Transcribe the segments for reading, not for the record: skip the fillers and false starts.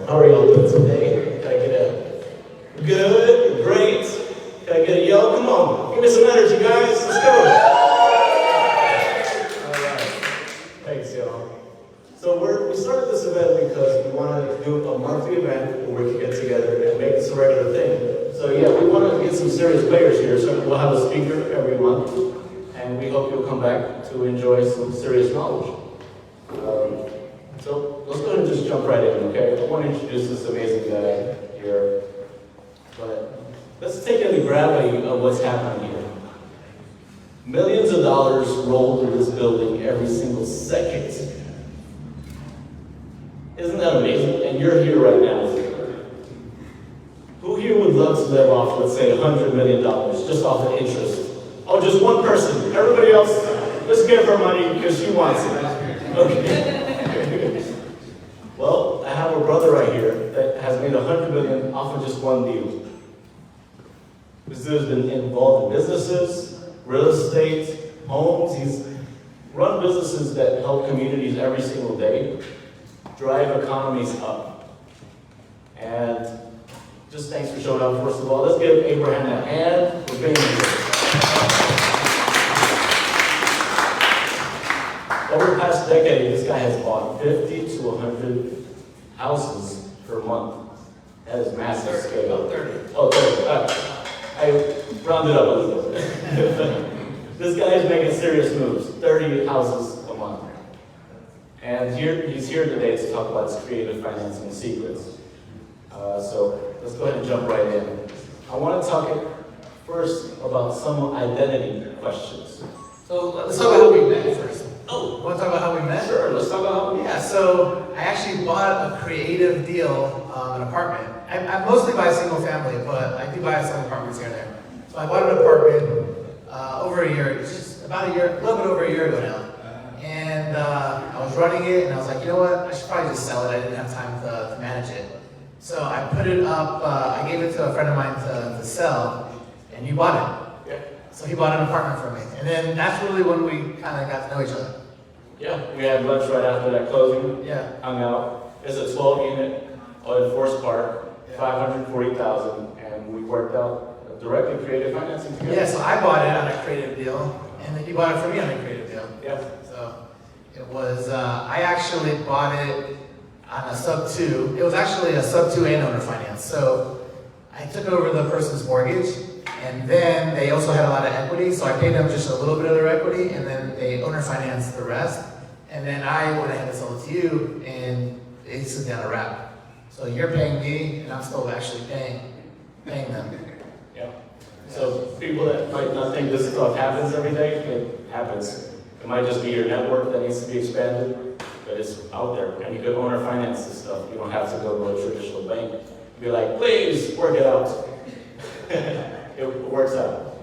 How are y'all doing today? Can I get a good, great? Can I get a yo? Come on, give me some energy, guys. Let's go. All right. Thanks, y'all. So we started this event because we want to do a monthly event where we can get together and make this a regular thing. So yeah, we want to get some serious players here. So we'll have a speaker every month, and we hope you'll come back to enjoy some serious knowledge. So let's go ahead and just jump right in, okay? I want to introduce this amazing guy here, but let's take in the gravity of what's happening here. Millions of dollars roll through this building every single second. Isn't that amazing? And you're here right now. Who here would love to live off, let's say, $100 million just off of interest? Oh, just one person. Everybody else, let's give her money because she wants it. Okay. Well, I have a brother right here that has made $100 million off of just one deal. This dude has been involved in businesses, real estate, homes. He's run businesses that help communities every single day, drive economies up. And just thanks for showing up, first of all. Let's give Abraham a hand for being here. Over the past decade, this guy has bought 50 to 100 houses per month. That is massive scale. 30. Oh, 30. I rounded up a little bit. This guy is making serious moves. 30 houses a month. And he's here today to talk about his creative financing secrets. So let's go ahead and jump right in. I want to talk first about some identity questions. So let's talk about how we met first. Oh, Want to talk about how we met? sure. Let's talk about how we met. Yeah, so I actually bought a creative deal, an apartment. I mostly buy single family, but I do buy some apartments here and there. So I bought an apartment over a year, just about a year, a little bit over a year ago now. And I was running it, and I was like, you know what? I should probably just sell it. I didn't have time to manage it. So I put it up, I gave it to a friend of mine to sell, and he bought it. Yeah. So he bought an apartment for me. And then that's really when we kind of got to know each other. Yeah, we had lunch right after that closing. Yeah. Hung out. It's a 12-unit in Forest Park, $540,000, and we worked out directly creative financing together. Yeah, so I bought it on a creative deal, and then you bought it for me on a creative deal. Yeah. So it was, I actually bought it on a sub 2. It was actually a sub 2 and owner finance. So I took over the person's mortgage, and then they also had a lot of equity, so I paid them just a little bit of their equity, and then they owner financed the rest. And then I went ahead and sold it to you, and they sit down a wrap. So you're paying me, and I'm still actually paying them. Yeah. So people that might not think this stuff happens every day, it happens. It might just be your network that needs to be expanded, but it's out there. And you can owner finance this stuff. You don't have to go to a traditional bank. Be like, please work it out. It works out.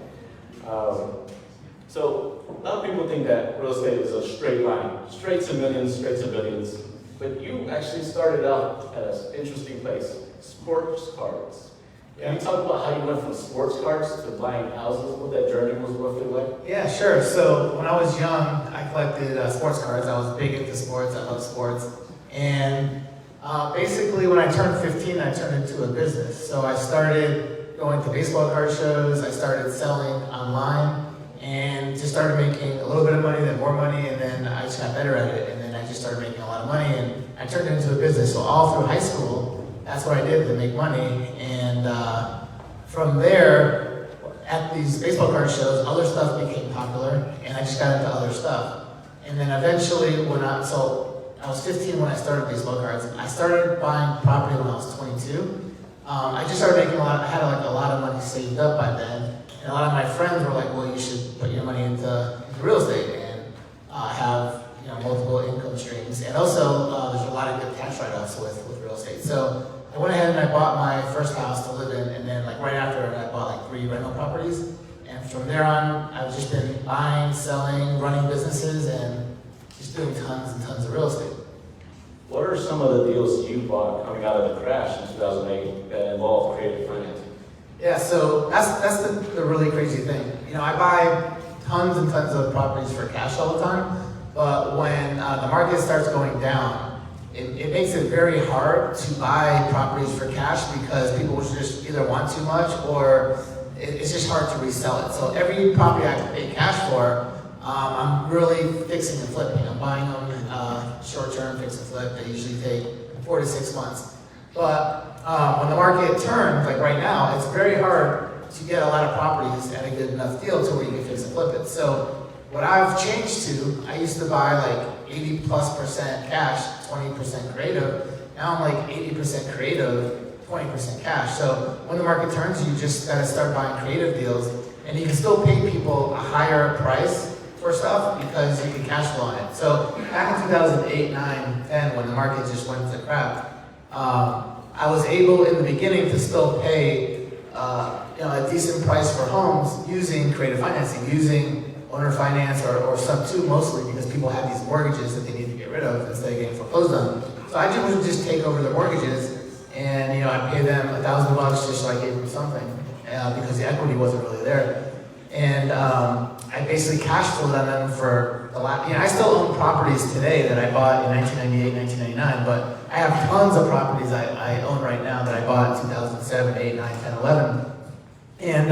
So a lot of people think that real estate is a straight line, straight to millions, straight to billions. But you actually started out at an interesting place, sports cards. Can you talk about how you went from sports cards to buying houses, what that journey was roughly like? Yeah, sure. So when I was young, I collected sports cards. I was big into sports. I love sports. And basically when I turned 15, I turned into a business. So I started going to baseball card shows. I started selling online and just started making a little bit of money, then more money, and then I just got better at it. And then I just started making a lot of money, and I turned it into a business. So all through high school, that's what I did to make money. And from there, at these baseball card shows, other stuff became popular, and I just got into other stuff. And then eventually, so I was 15 when I started baseball cards. I started buying property when I was 22. I just started making I had like a lot of money saved up by then. And a lot of my friends were like, well, you should put your money into real estate and have multiple income streams. And also, there's a lot of good tax write-offs with real estate. So I went ahead and I bought my first house to live in, and then like right after I bought like 3 rental properties. And from there on, I've just been buying, selling, running businesses, and just doing tons and tons of real estate. What are some of the deals you bought coming out of the crash in 2008 that involved creative financing? Yeah, so that's the really crazy thing. I buy tons and tons of properties for cash all the time, but when the market starts going down, it makes it very hard to buy properties for cash because people just either want too much or it's just hard to resell it. So every property I pay cash for, I'm really fixing and flipping. I'm buying them short-term fix and flip. They usually take 4 to 6 months. But when the market turns, like right now, it's very hard to get a lot of properties at a good enough deal to where you can fix and flip it. So what I've changed to, I used to buy like 80+% cash, 20% creative. Now I'm like 80% creative, 20% cash. So when the market turns, you just gotta start buying creative deals, and you can still pay people a higher price for stuff because you can cash flow on it. So back in 2008, 9, 10, when the market just went to crap, I was able in the beginning to still pay a decent price for homes using creative financing, using owner finance or sub 2 mostly because people have these mortgages that they need to get rid of instead of getting foreclosed on. So I would just take over the mortgages and I pay them $1,000 just so I gave them something because the equity wasn't really there. And I basically cash flowed on them for the last, I still own properties today that I bought in 1998, 1999, but I have tons of properties I own right now that I bought in 2007, 8, 9, 10, 11. And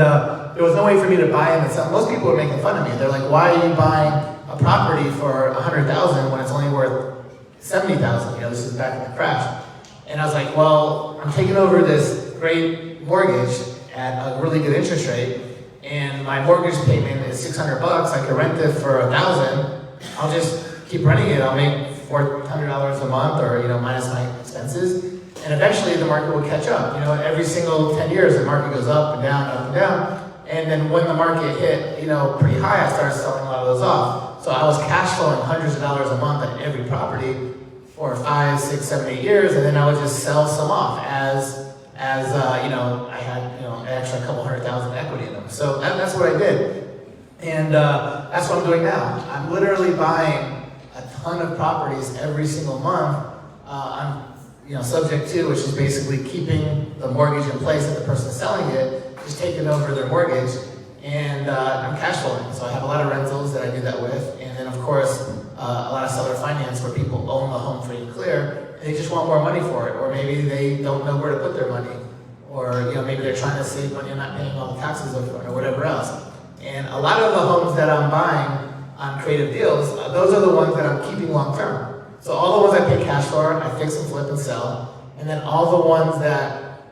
there was no way for me to buy them and sell. Most people were making fun of me. They're like, why are you buying a property for $100,000 when it's only worth $70,000? This is back in the crash. And I was like, well, I'm taking over this great mortgage at a really good interest rate, and my mortgage payment is $600. I could rent it for $1,000. I'll just keep renting it. I'll make $400 a month, or minus my expenses. And eventually the market will catch up. Every single 10 years the market goes up and down, up and down. And then when the market hit, pretty high, I started selling a lot of those off. So I was cash flowing hundreds of dollars a month on every property for 5, 6, 7, 8 years, and then I would just sell some off as I had an extra couple $100,000 equity in them. So that's what I did, and that's what I'm doing now. I'm literally buying a ton of properties every single month. I'm subject to, which is basically keeping the mortgage in place that the person selling it, just taking over their mortgage, and I'm cash flowing. So I have a lot of rentals that I do that with, and then of course a lot of seller finance where people own the home free and clear, and they just want more money for it, or maybe they don't know where to put their money, or maybe they're trying to save money and not paying all the taxes up front, or whatever else. And a lot of the homes that I'm buying on creative deals, those are the ones that I'm keeping long term. So all the ones I pay cash for, I fix and flip and sell. And then all the ones that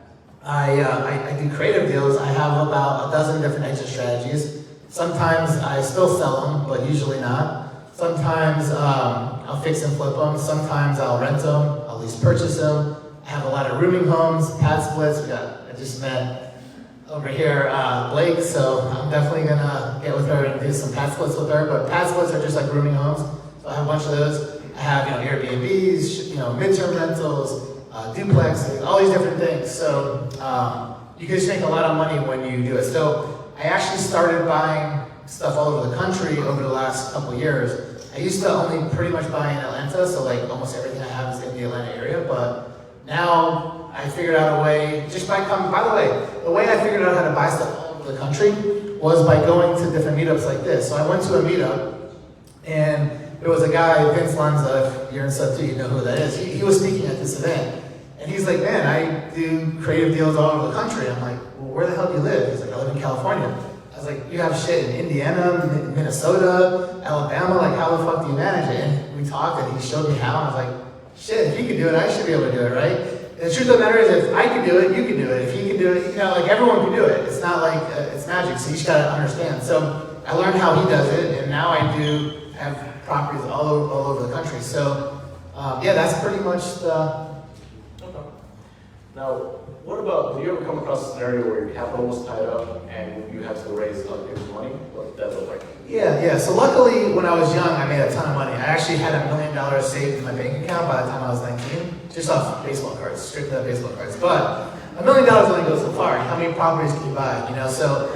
I do creative deals, I have about a dozen different exit strategies. Sometimes I still sell them, but usually not. Sometimes I'll fix and flip them. Sometimes I'll rent them. I'll lease purchase them. I have a lot of rooming homes, pad splits. I just met over here Blake, so I'm definitely gonna get with her and do some pad splits with her. But pad splits are just like rooming homes, so I have a bunch of those. I have Airbnbs, midterm rentals, duplexes, all these different things. So you can just make a lot of money when you do it. So I actually started buying stuff all over the country over the last couple of years. I used to only pretty much buy in Atlanta, so like almost everything I have is in the Atlanta area. But now I figured out a way, by the way I figured out how to buy stuff all over the country was by going to different meetups like this. So I went to a meetup, and there was a guy, Vince Lanza, if you're in sub 2, you know who that is. He was speaking at this event, and he's like, man, I do creative deals all over the country. I'm like, well, where the hell do you live? He's like, I live in California. I was like, you have shit in Indiana, Minnesota, Alabama, like how the fuck do you manage it? And we talked, and he showed me how, and I was like, shit, if he can do it, I should be able to do it, right? And the truth of the matter is, if I can do it, you can do it. If he can do it, everyone can do it. It's not like it's magic, so you just gotta understand. So I learned how he does it, and now I do have properties all over the country. So that's pretty much the... Okay. Now, what about, do you ever come across a scenario where your capital was tied up and you had to raise extra money? What did that look like? Yeah. So luckily, when I was young, I made a ton of money. I actually had $1 million saved in my bank account by the time I was 19, just off baseball cards, strictly off baseball cards. But $1 million only goes so far. How many properties can you buy? So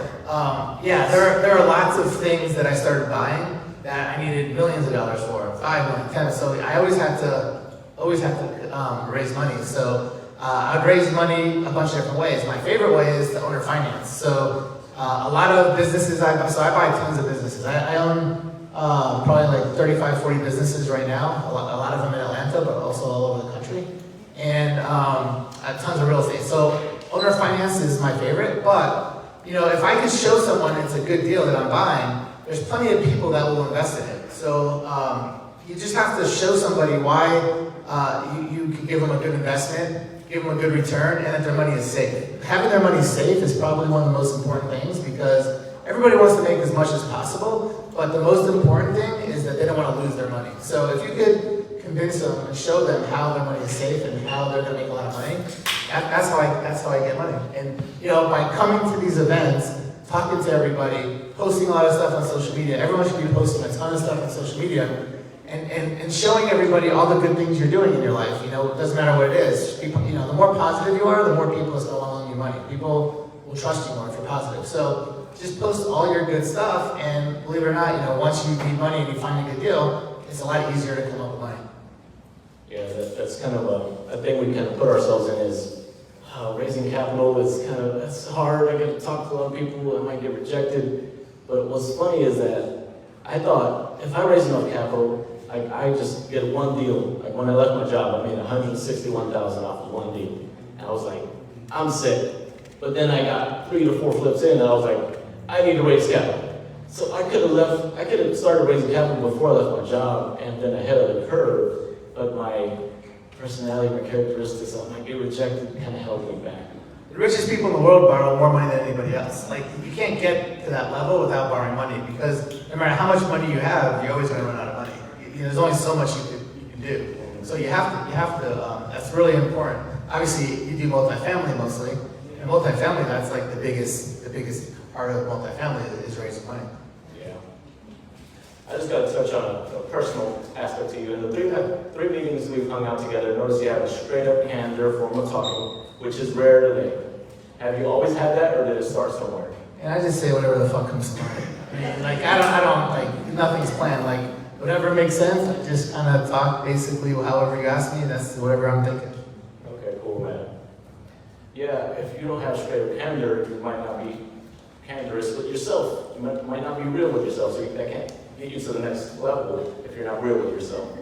there are lots of things that I started buying that I needed millions of dollars for, 5 million, 10. So I always had to raise money. So I'd raise money a bunch of different ways. My favorite way is to owner finance. So a lot of businesses, I buy tons of businesses. I own probably like 35, 40 businesses right now, a lot of them in Atlanta, but also all over the country, and tons of real estate. So owner finance is my favorite, but if I can show someone it's a good deal that I'm buying, there's plenty of people that will invest in it. So you just have to show somebody why you can give them a good investment, give them a good return, and that their money is safe. Having their money safe is probably one of the most important things because everybody wants to make as much as possible, but the most important thing is that they don't want to lose their money. So if you could convince them and show them how their money is safe and how they're going to make a lot of money, that's how I get money. And by coming to these events, talking to everybody, posting a lot of stuff on social media, everyone should be posting a ton of stuff on social media, and showing everybody all the good things you're doing in your life. It doesn't matter what it is. People, the more positive you are, the more people is going to loan you money. People will trust you more if you're positive. So just post all your good stuff, and believe it or not, once you need money and you find a good deal, it's a lot easier to come up with money. Yeah, that's kind of a thing we kind of put ourselves in is raising capital is that's hard. I got to talk to a lot of people, I might get rejected. But what's funny is that I thought if I raise enough capital, I just get one deal. Like when I left my job, I made $161,000 off of one deal. And I was like, I'm sick. But then I got 3 to 4 flips in, and I was like, I need to raise capital. So I could have started raising capital before I left my job and then ahead of the curve, but my personality, my characteristics, I might get rejected, kind of held me back. The richest people in the world borrow more money than anybody else. Like, you can't get to that level without borrowing money because no matter how much money you have, you're always going to run out of money. There's only so much you can do. So you have to, that's really important. Obviously, you do multifamily mostly, and multifamily, that's like the biggest part of multifamily is raising money. Yeah. I just got to touch on a personal aspect to you. In the three meetings we've hung out together, notice you have a straight up candor, formal talking, which is rare today. Have you always had that, or did it start somewhere? And I just say whatever the fuck comes to mind. I mean, I don't like, nothing's planned. Like, whatever makes sense, I just kind of talk basically however you ask me, that's whatever I'm thinking. Okay, cool, man. Yeah, if you don't have straight up candor, you might not be candorous with yourself. You might not be real with yourself, so that can't get you to the next level if you're not real with yourself.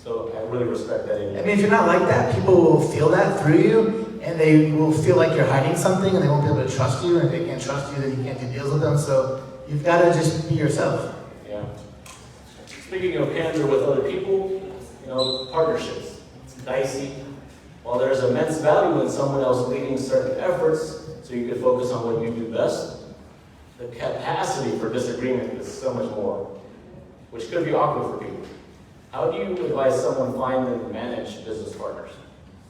So I really respect that in you. I mean, if you're not like that, people will feel that through you, and they will feel like you're hiding something, and they won't be able to trust you, and if they can't trust you, then you can't do deals with them, so you've got to just be yourself. Yeah. Speaking of candor with other people, partnerships. It's dicey. While there's immense value in someone else leading certain efforts, so you can focus on what you do best, the capacity for disagreement is so much more, which could be awkward for people. How do you advise someone find and manage business partners?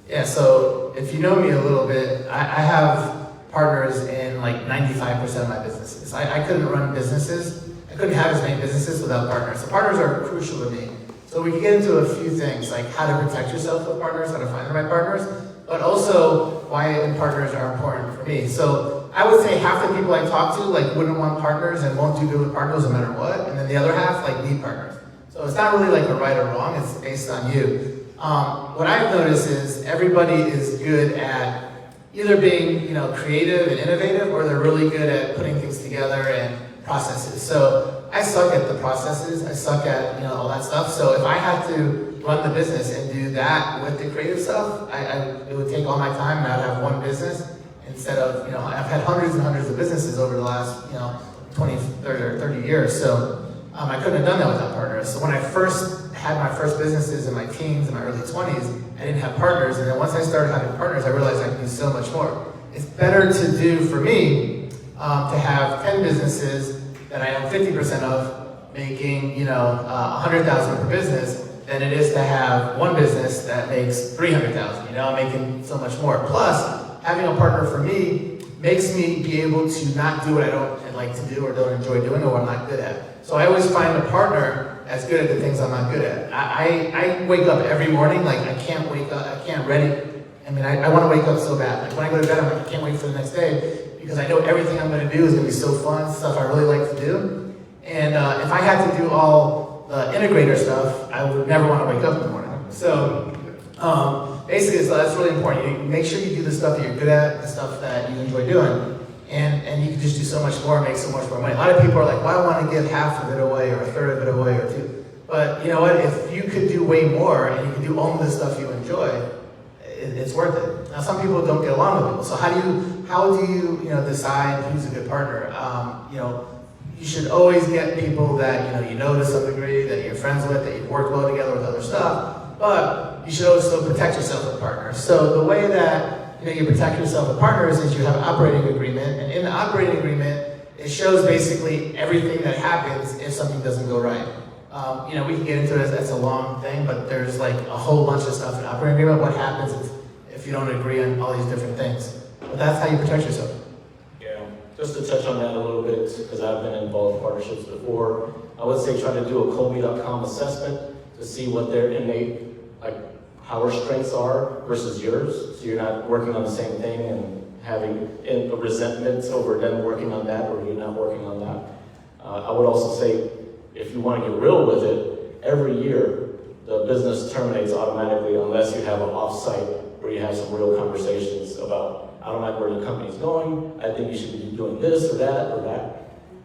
Yeah, so if you know me a little bit, I have partners in like 95% of my businesses. I couldn't run businesses, I couldn't have as many businesses without partners. So partners are crucial to me. So we can get into a few things, like how to protect yourself with partners, how to find the right partners, but also why partners are important for me. So I would say half the people I talk to wouldn't want partners and won't do good with partners no matter what, and then the other half need partners. So it's not really like a right or wrong, it's based on you. What I've noticed is everybody is good at either being creative and innovative, or they're really good at putting things together and processes. So I suck at the processes, I suck at all that stuff. So if I had to run the business and do that with the creative stuff, it would take all my time, and I'd have one business instead of, I've had hundreds and hundreds of businesses over the last 20, 30 years. So I couldn't have done that without partners. So when I first had my first businesses in my teens and my early 20s, I didn't have partners. And then once I started having partners, I realized I could do so much more. It's better to do, for me, to have 10 businesses that I own 50% of, making, $100,000 per business, than it is to have one business that makes $300,000. I'm making so much more. Plus, having a partner for me makes me be able to not do what I don't like to do or don't enjoy doing or what I'm not good at. So I always find a partner that's good at the things I'm not good at. I wake up every morning, I can't wake up, I can't ready. I mean, I want to wake up so bad. When I go to bed, I'm like, I can't wait for the next day because I know everything I'm going to do is going to be so fun, stuff I really like to do. And if I had to do all the integrator stuff, I would never want to wake up in the morning. So basically, so that's really important. You make sure you do the stuff that you're good at, the stuff that you enjoy doing. and you can just do so much more, make so much more money. A lot of people are like, well, I want to give half of it away or a third of it away or two. But you know what? If you could do way more and you can do only the stuff you enjoy, it's worth it. Now, some people don't get along with people. So how do you decide who's a good partner? You should always get people that you know to some degree, that you're friends with, that you've worked well together with other stuff. But you should also protect yourself with partners. So the way that you protect yourself with partners is you have an operating agreement, and in the operating agreement, it shows basically everything that happens if something doesn't go right. We can get into it, that's a long thing, but there's like a whole bunch of stuff in the operating agreement. What happens if you don't agree on all these different things? But that's how you protect yourself. Yeah, just to touch on that a little bit, because I've been involved in partnerships before, I would say try to do a Colby.com assessment to see what their innate, how our strengths are versus yours, so you're not working on the same thing and having a resentment over them working on that or you not working on that. I would also say, if you want to get real with it, every year the business terminates automatically unless you have an off-site where you have some real conversations about, I don't like where the company's going, I think you should be doing this or that.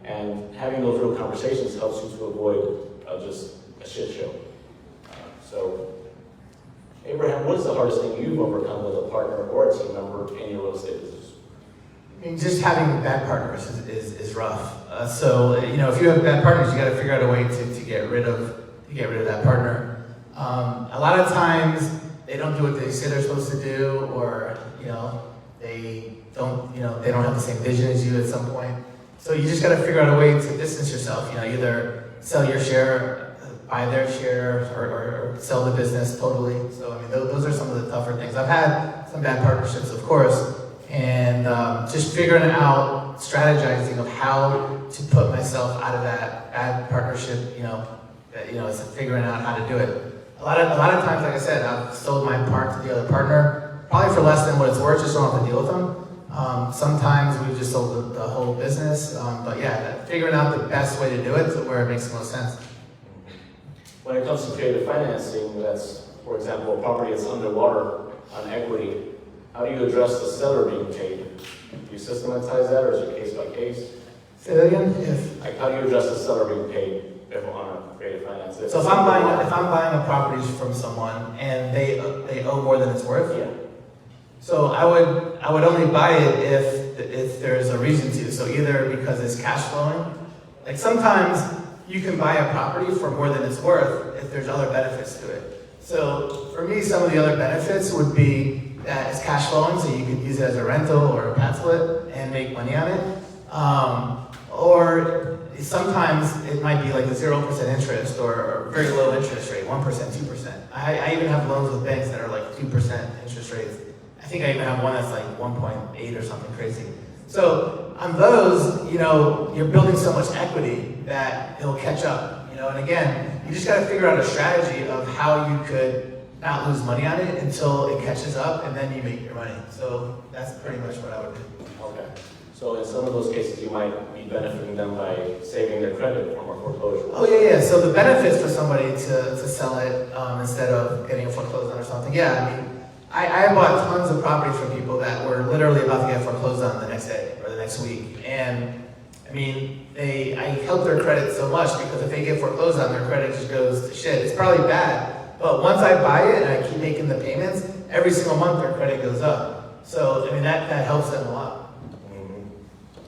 And having those real conversations helps you to avoid just a shit show. So, Abraham, what is the hardest thing you've overcome with a partner or a team member in your real estate business? I mean, just having bad partners is rough. If you have bad partners, you got to figure out a way to get rid of that partner. A lot of times they don't do what they say they're supposed to do, or they don't have the same vision as you at some point. So you just got to figure out a way to distance yourself. Either sell your share, buy their share, or sell the business totally. So I mean, those are some of the tougher things. I've had some bad partnerships, of course. And just figuring out, strategizing of how to put myself out of that bad partnership, it's figuring out how to do it. A lot of times, like I said, I've sold my part to the other partner, probably for less than what it's worth, just don't have to deal with them. Sometimes we've just sold the whole business, but yeah, figuring out the best way to do it to where it makes the most sense. When it comes to creative financing, that's, for example, a property that's underwater on equity, how do you address the seller being paid? Do you systematize that, or is it case by case? Say that again? How do you address the seller being paid if on a creative finance? So if I'm buying a property from someone and they owe more than it's worth, yeah. So I would only buy it if there's a reason to. So either because it's cash flowing, like sometimes you can buy a property for more than it's worth if there's other benefits to it. So for me, some of the other benefits would be that it's cash flowing, so you could use it as a rental or a pad split and make money on it. Or sometimes it might be like a 0% interest or a very low interest rate, 1%, 2%. I even have loans with banks that are like 2% interest rates. I think I even have one that's like 1.8 or something crazy. So on those, you're building so much equity that it'll catch up. And again, you just got to figure out a strategy of how you could not lose money on it until it catches up, and then you make your money. So that's pretty much what I would do. Okay. So in some of those cases, you might be benefiting them by saving their credit from a foreclosure. Oh yeah. So the benefits for somebody to sell it instead of getting a foreclosed on or something. Yeah, I mean, I bought tons of properties from people that were literally about to get foreclosed on the next day or the next week, and I mean, I helped their credit so much because if they get foreclosed on, their credit just goes to shit. It's probably bad. But once I buy it and I keep making the payments, every single month their credit goes up. So, I mean, that helps them a lot. Mm-hmm.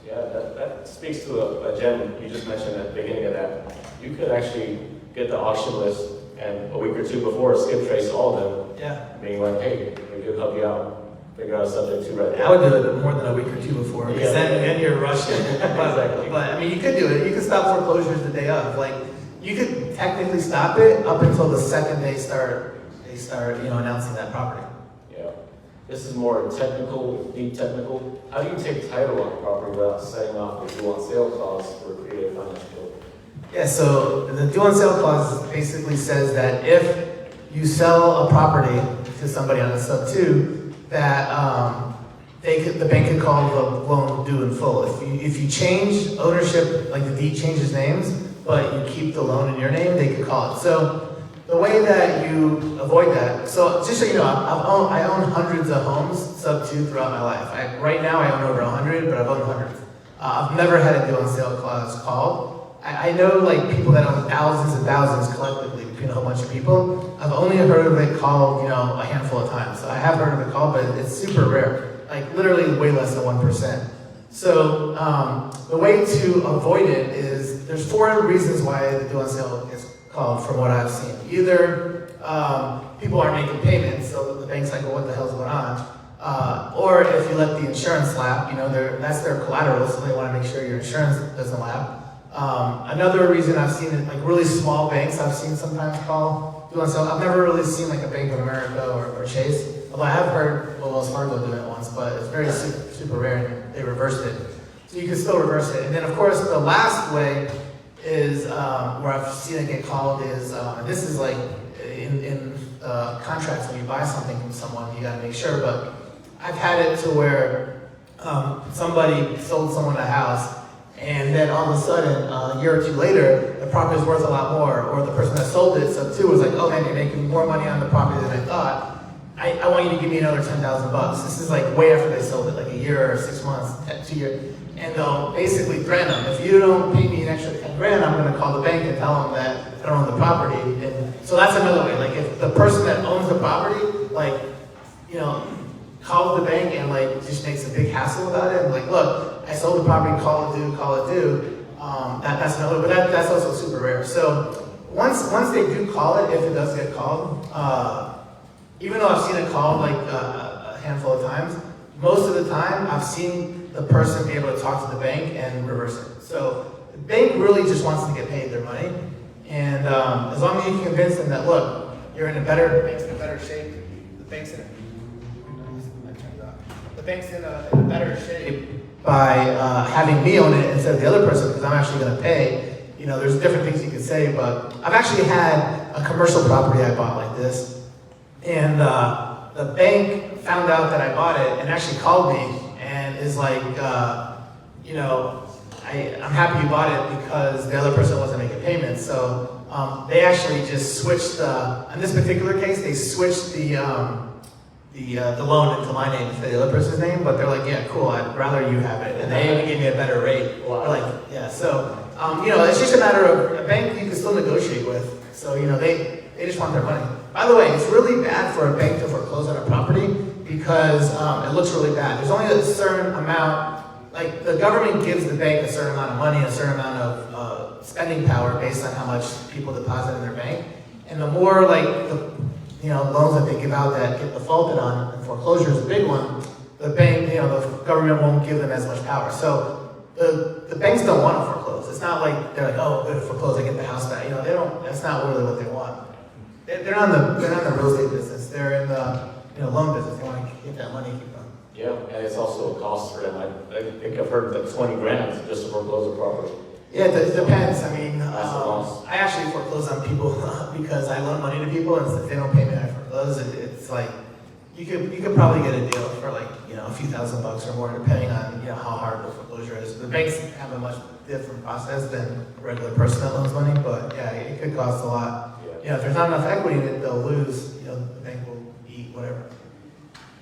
Yeah, that speaks to a gem you just mentioned at the beginning of that. You could actually get the auction list and a week or two before skip trace all of them. Yeah. Being like, hey, we could help you out, figure out a subject to right now. I would do it more than a week or two before, because then you're rushing. Exactly. But, I mean, you could do it. You could stop foreclosures the day of. Like, you could technically stop it up until the second they start announcing that property. Yeah. This is more technical, deep technical. How do you take title on a property without setting off the due on sale clause for creative financial? Yeah, so the due on sale clause basically says that if you sell a property to somebody on a sub-2, that the bank could call the loan due in full. If you change ownership, like the deed changes names, but you keep the loan in your name, they could call it. So the way that you avoid that, so just so you know, I own hundreds of homes, sub 2, throughout my life. Right now I own over 100, but I've owned hundreds. I've never had a due on sale clause called. I know like people that own thousands and thousands collectively between a whole bunch of people. I've only heard of it called, a handful of times. So I have heard of it called, but it's super rare. Like literally way less than 1%. So the way to avoid it is, there's 4 reasons why the due on sale is called from what I've seen. Either people aren't making payments, so the bank's like, well, what the hell's going on? Or if you let the insurance lap, that's their collateral, so they want to make sure your insurance doesn't lap. Another reason I've seen it, like really small banks, I've seen sometimes call due on sale. I've never really seen like a Bank of America or Chase, although I have heard Wells Fargo do it once, but it's very super rare, and they reversed it. So you can still reverse it. And then of course the last way is where I've seen it get called is, and this is like in contracts when you buy something from someone, you gotta make sure, but I've had it to where somebody sold someone a house, and then all of a sudden, a year or 2 later, the property is worth a lot more, or the person that sold it, sub 2, was like, oh man, you're making more money on the property than I thought. I want you to give me another $10,000. This is like way after they sold it, like a year or 6 months, 2 years. And they'll basically threaten them. If you don't pay me an extra 10 grand, I'm gonna call the bank and tell them that I don't own the property. And so that's another way. Like if the person that owns the property, calls the bank and just makes a big hassle about it, and look, I sold the property, call it due. That's another, but that's also super rare. So once they do call it, if it does get called, even though I've seen it called a handful of times, most of the time I've seen the person be able to talk to the bank and reverse it. So the bank really just wants to get paid their money, and as long as you can convince them that, look, the bank's in a better shape, the bank's in a better shape by having me own it instead of the other person, because I'm actually going to pay. There's different things you could say, but I've actually had a commercial property I bought like this, and the bank found out that I bought it and actually called me and is like, I'm happy you bought it because the other person wasn't making payments. So they actually just switched in this particular case, they switched the loan into my name instead of the other person's name, but they're like, yeah, cool, I'd rather you have it. And they even gave me a better rate. Wow. So, it's just a matter of a bank you can still negotiate with. So, they just want their money. By the way, it's really bad for a bank to foreclose on a property because it looks really bad. There's only a certain amount, the government gives the bank a certain amount of money, a certain amount of spending power based on how much people deposit in their bank. And the more loans that they give out that get defaulted on, and foreclosure is a big one, the bank, the government won't give them as much power. So the banks don't want to foreclose. It's not like they're like, oh, good, foreclose, I get the house back. They don't. That's not really what they want. They're not in the real estate business. They're in the loan business. They want to get that money, keep them. Yeah, and it's also a cost for them. I think I've heard that 20 grand just to foreclose a property. Yeah, it depends. I mean, I actually foreclose on people because I loan money to people, and if they don't pay me, I foreclose. It's like you could probably get a deal for a few $1,000s or more, depending on how hard the foreclosure is. The banks have a much different process than a regular person that loans money, but yeah, it could cost a lot. Yeah, if there's not enough equity in it, they'll lose. The bank will eat whatever.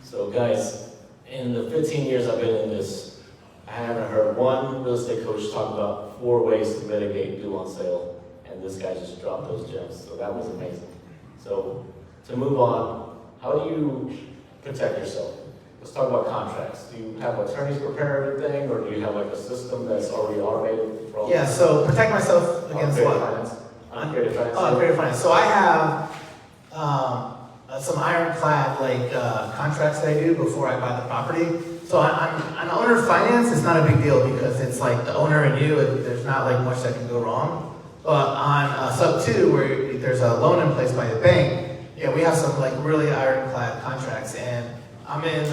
So guys, in the 15 years I've been in this, I haven't heard one real estate coach talk about 4 ways to mitigate due on sale, and this guy just dropped those gems, so that was amazing. So, to move on, how do you protect yourself? Let's talk about contracts. Do you have attorneys prepare everything, or do you have a system that's already automated? Yeah, so protect myself against what? Creative finance. Oh, creative finance. So I have some ironclad contracts that I do before I buy the property. So on owner finance, it's not a big deal because it's the owner and you, there's not much that can go wrong. But on sub 2, where there's a loan in place by the bank, yeah, we have some really ironclad contracts. And I'm in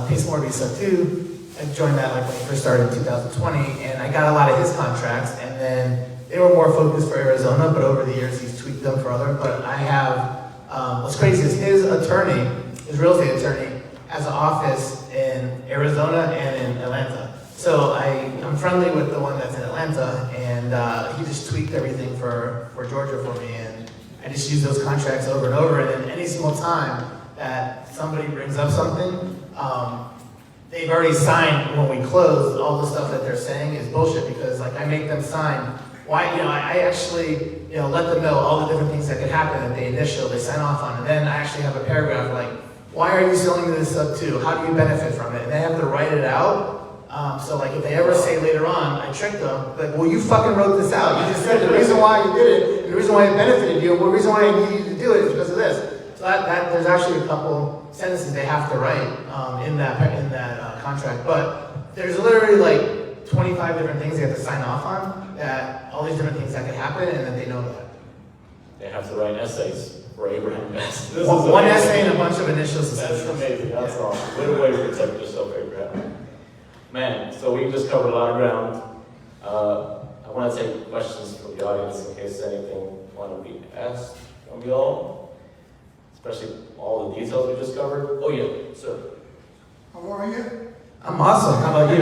Peace Mortgage sub 2. I joined that when it first started in 2020, and I got a lot of his contracts, and then they were more focused for Arizona, but over the years he's tweaked them for other. But I have, what's crazy is his attorney, his real estate attorney, has an office in Arizona and in Atlanta. So I'm friendly with the one that's in Atlanta, and he just tweaked everything for Georgia for me, and I just use those contracts over and over, and then any single time that somebody brings up something, they've already signed when we close. All the stuff that they're saying is bullshit because like I make them sign. Why, I actually, let them know all the different things that could happen at the initial, they sign off on, and then I actually have a paragraph like, why are you selling me this stuff too? How do you benefit from it? And they have to write it out. So like if they ever say later on, I tricked them, like, well, you fucking wrote this out. You just said the reason why you did it, and the reason why it benefited you, and the reason why I needed you to do it is because of this. So that there's actually a couple sentences they have to write in that contract. But there's literally like 25 different things they have to sign off on, that all these different things that could happen, and that they know that. They have to write essays for Abraham Best. One essay and a bunch of initials. That's amazing. That's awesome. What a way to protect yourself, Abraham. Man, so we just covered a lot of ground. I want to take questions from the audience in case anything want to be asked from you all, especially all the details we just covered. Oh yeah, sir. How are you? I'm awesome. How about you?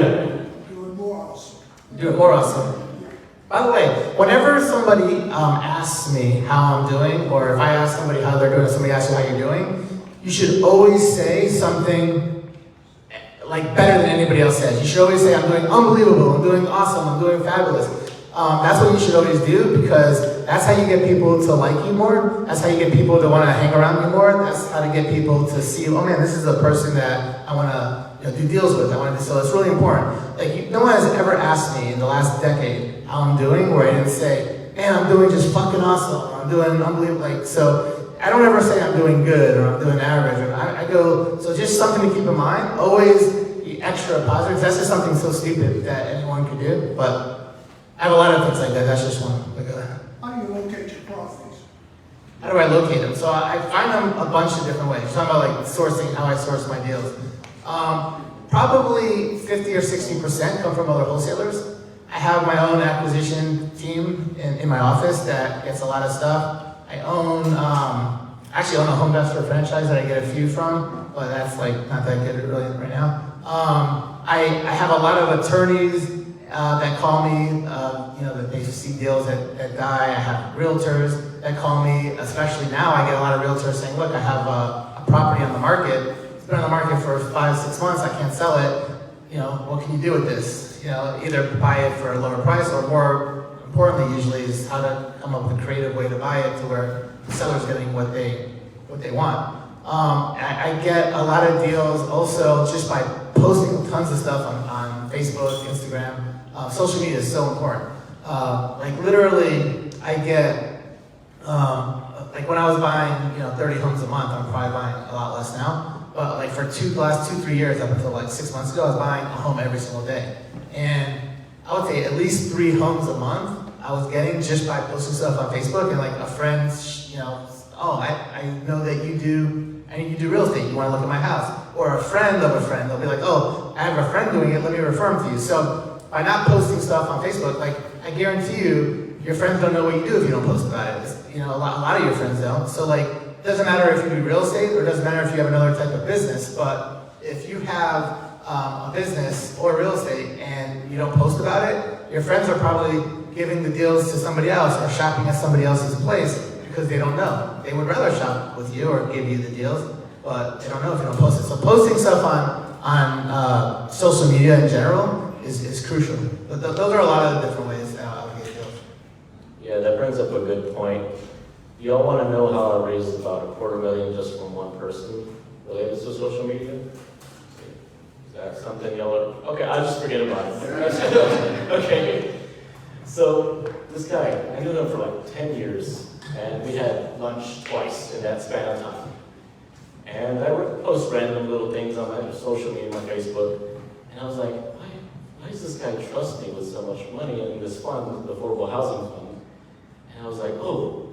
Doing more awesome. Doing more awesome. By the way, whenever somebody asks me how I'm doing, or if I ask somebody how they're doing, or somebody asks you how you're doing, you should always say something like better than anybody else says. You should always say, I'm doing unbelievable, I'm doing awesome, I'm doing fabulous. That's what you should always do, because that's how you get people to like you more. That's how you get people to want to hang around you more. That's how to get people to see, oh man, this is a person that I want to do deals with. So it's really important. Like no one has ever asked me in the last decade how I'm doing, where I didn't say, man, I'm doing just fucking awesome, or I'm doing unbelievable. So I don't ever say I'm doing good or I'm doing average. Or I go, so just something to keep in mind. Always be extra positive. That's just something so stupid that anyone could do. But I have a lot of things like that. That's just one. How do you locate your properties? How do I locate them? So I find them a bunch of different ways. You're talking about like sourcing, how I source my deals. Probably 50 or 60% come from other wholesalers. I have my own acquisition team in my office that gets a lot of stuff. I actually own a home investor franchise that I get a few from, but that's like not that good really right now. I have a lot of attorneys that call me, that they see deals that die. I have realtors that call me, especially now I get a lot of realtors saying, look, I have a property on the market. It's been on the market for 5-6 months, I can't sell it. What can you do with this? Either buy it for a lower price, or more importantly usually is how to come up with a creative way to buy it to where the seller's getting what they want. I get a lot of deals also just by posting tons of stuff on Facebook, Instagram. Social media is so important. Like literally, I get, like when I was buying, 30 homes a month, I'm probably buying a lot less now. But like for the last 2-3 years, up until like 6 months ago, I was buying a home every single day. And I would say at least 3 homes a month I was getting just by posting stuff on Facebook. And like a friend, oh, I know that you do real estate, you want to look at my house. Or a friend of a friend, they'll be like, oh, I have a friend doing it, let me refer them to you. So by not posting stuff on Facebook, like I guarantee you, your friends don't know what you do if you don't post about it. A lot of your friends don't. So like, it doesn't matter if you do real estate, or it doesn't matter if you have another type of business, but if you have a business or real estate and you don't post about it, your friends are probably giving the deals to somebody else or shopping at somebody else's place because they don't know. They would rather shop with you or give you the deals, but they don't know if you don't post it. So posting stuff on social media in general is crucial. But those are a lot of the different ways I would get deals. Yeah, that brings up a good point. Y'all want to know how I raised about $250,000 just from one person related to social media? Is that something y'all are... Okay, I'll just forget about it. Okay. So, this guy, I knew him for like 10 years, and we had lunch twice in that span of time. And I would post random little things on my social media, my Facebook, and I was like, why does this guy trust me with so much money in this fund, the Affordable Housing Fund? And I was like, oh,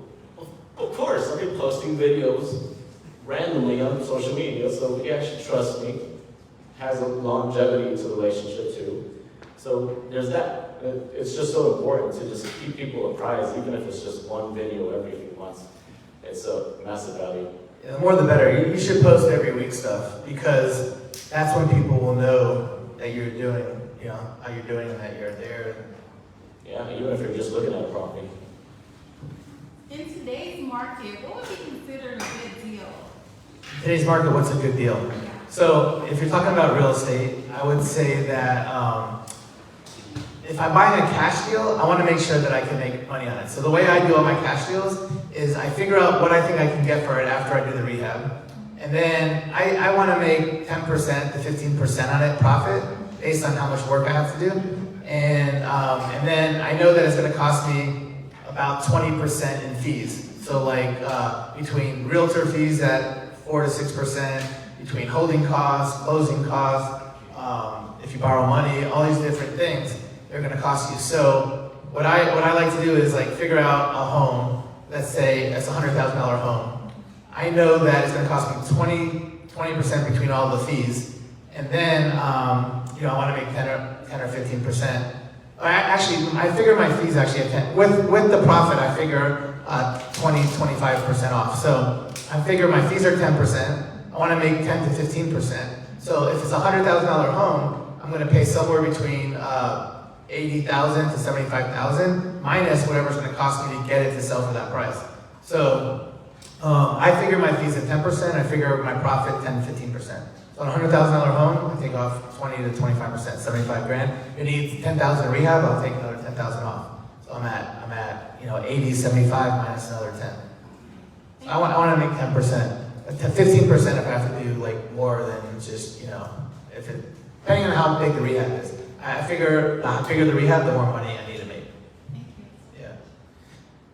of course, I've been posting videos randomly on social media, so he actually trusts me, has a longevity to the relationship too. So there's that. It's just so important to just keep people apprised, even if it's just one video every few months. It's a massive value. Yeah, the more the better. You should post every week stuff, because that's when people will know that you're doing, how you're doing and that you're there. Yeah, even if you're just looking at a property. In today's market, what would be considered a good deal? Today's market, what's a good deal? So if you're talking about real estate, I would say that if I'm buying a cash deal, I want to make sure that I can make money on it. So the way I do all my cash deals is I figure out what I think I can get for it after I do the rehab. And then I want to make 10% to 15% on it profit based on how much work I have to do. And then I know that it's going to cost me about 20% in fees. So like between realtor fees at 4 to 6%, between holding costs, closing costs, if you borrow money, all these different things, they're going to cost you. So what I like to do is like figure out a home. Let's say it's a $100,000 home. I know that it's going to cost me 20% between all the fees, and then I want to make 10 or 15%. I figure my fees actually at 10. With the profit, I figure 25% off. So I figure my fees are 10%. I want to make 10 to 15%. So if it's a $100,000 home, I'm going to pay somewhere between $80,000 to $75,000 minus whatever's going to cost me to get it to sell for that price. So I figure my fees at 10%. I figure my profit 10 to 15%. So on a $100,000 home, I take off 20 to 25%, 75 grand. If you need 10,000 rehab, I'll take another 10,000 off. So I'm at 80, 75 minus another 10. So I want to make 10%. 15% if I have to do like more than just, depending on how big the rehab is. I figure the bigger the rehab, the more money I need to make. Yeah.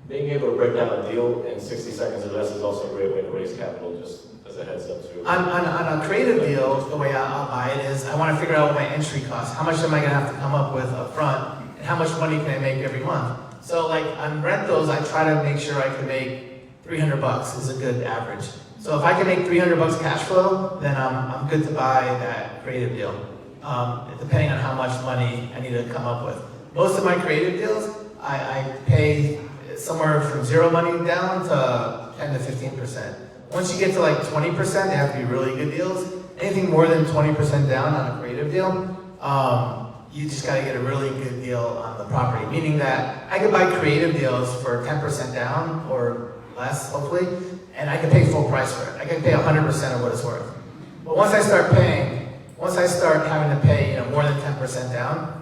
Being able to break down a deal in 60 seconds or less is also a great way to raise capital, just as a heads up too. On a creative deal, the way I'll buy it is I want to figure out what my entry costs. How much am I going to have to come up with up front? And how much money can I make every month? So like on rentals, I try to make sure I can make $300 is a good average. So if I can make $300 cash flow, then I'm good to buy that creative deal. Depending on how much money I need to come up with. Most of my creative deals, I pay somewhere from zero money down to 10 to 15%. Once you get to like 20%, they have to be really good deals. Anything more than 20% down on a creative deal, you just gotta get a really good deal on the property. Meaning that I could buy creative deals for 10% down or less, hopefully, and I can pay full price for it. I can pay 100% of what it's worth. But once I start having to pay more than 10% down,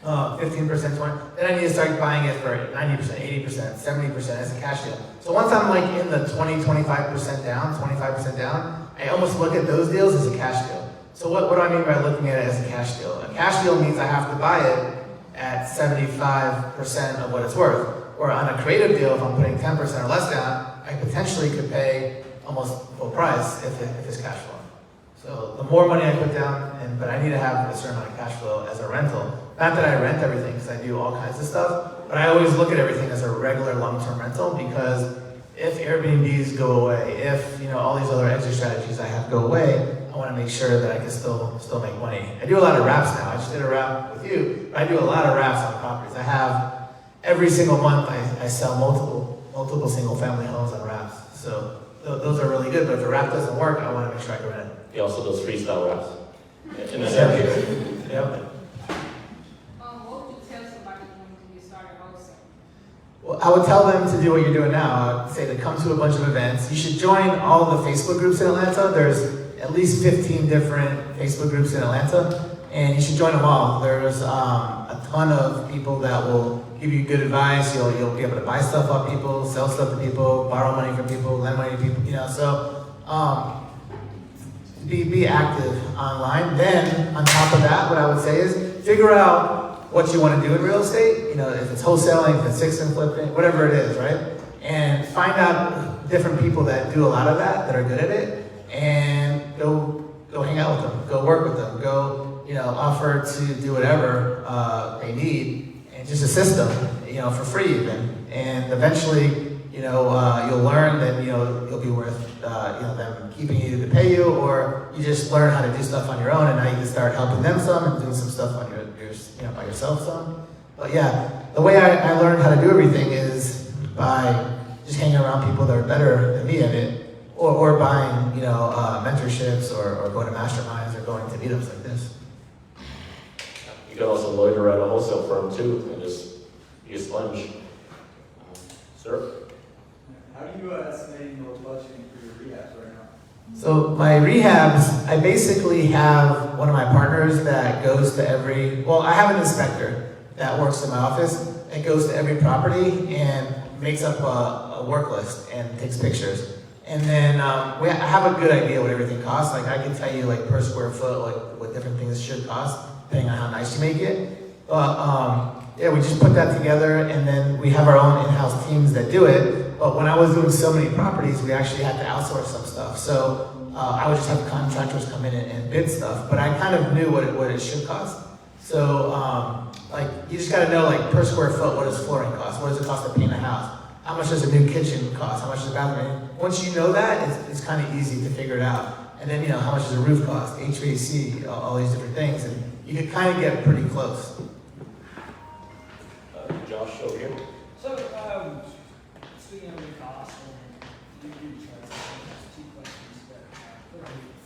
15%, 20%, then I need to start buying it for 90%, 80%, 70% as a cash deal. So once I'm like in the 20, 25% down, 25% down, I almost look at those deals as a cash deal. So what do I mean by looking at it as a cash deal? A cash deal means I have to buy it at 75% of what it's worth. Or on a creative deal, if I'm putting 10% or less down, I potentially could pay almost full price if it's cash flow. So the more money I put down, but I need to have a certain amount of cash flow as a rental. Not that I rent everything, because I do all kinds of stuff, but I always look at everything as a regular long-term rental, because if Airbnbs go away, if all these other exit strategies I have go away, I want to make sure that I can still make money. I do a lot of wraps now. I just did a wrap with you, but I do a lot of wraps on properties. I have every single month I sell multiple single-family homes on wraps. So those are really good. But if the wrap doesn't work, I want to make sure I can rent it. He also does freestyle wraps in the area. Yep. What would you tell somebody when you start a wholesale? Well, I would tell them to do what you're doing now. I would say to come to a bunch of events. You should join all the Facebook groups in Atlanta. There's at least 15 different Facebook groups in Atlanta, and you should join them all. There's a ton of people that will give you good advice. You'll be able to buy stuff off people, sell stuff to people, borrow money from people, lend money to people. So be active online. Then on top of that, what I would say is figure out what you want to do in real estate. If it's wholesaling, if it's fix and flipping, whatever it is, right? And find out different people that do a lot of that are good at it, and go hang out with them, go work with them, go offer to do whatever they need, and just assist them, for free even. And eventually, you'll learn that you'll be worth them keeping you to pay you, or you just learn how to do stuff on your own, and now you can start helping them some and doing some stuff on by yourself some. But yeah, the way I learned how to do everything is by just hanging around people that are better than me at it, or buying mentorships, or going to masterminds, or going to meetups like this. You can also loiter at a wholesale firm too, and just be a sponge. Sir? you estimating or budgeting for your rehabs right now? So my rehabs, I basically have one of my partners that goes to I have an inspector that works in my office and goes to every property and makes up a work list and takes pictures. And then I have a good idea what everything costs. Like I can tell you like per square foot, like what different things should cost, depending on how nice you make it. But yeah, we just put that together and then we have our own in-house teams that do it. But when I was doing so many properties, we actually had to outsource some stuff. So I would just have contractors come in and bid stuff, but I kind of knew what it should cost. So like you just gotta know like per square foot, what does flooring cost? What does it cost to paint a house? How much does a new kitchen cost? How much does a bathroom? And once you know that, it's kind of easy to figure it out. And then how much does a roof cost? HVAC, all these different things, and you can kind of get pretty close. Josh, over here. So, speaking of the cost, and you can try to ask 2 questions, but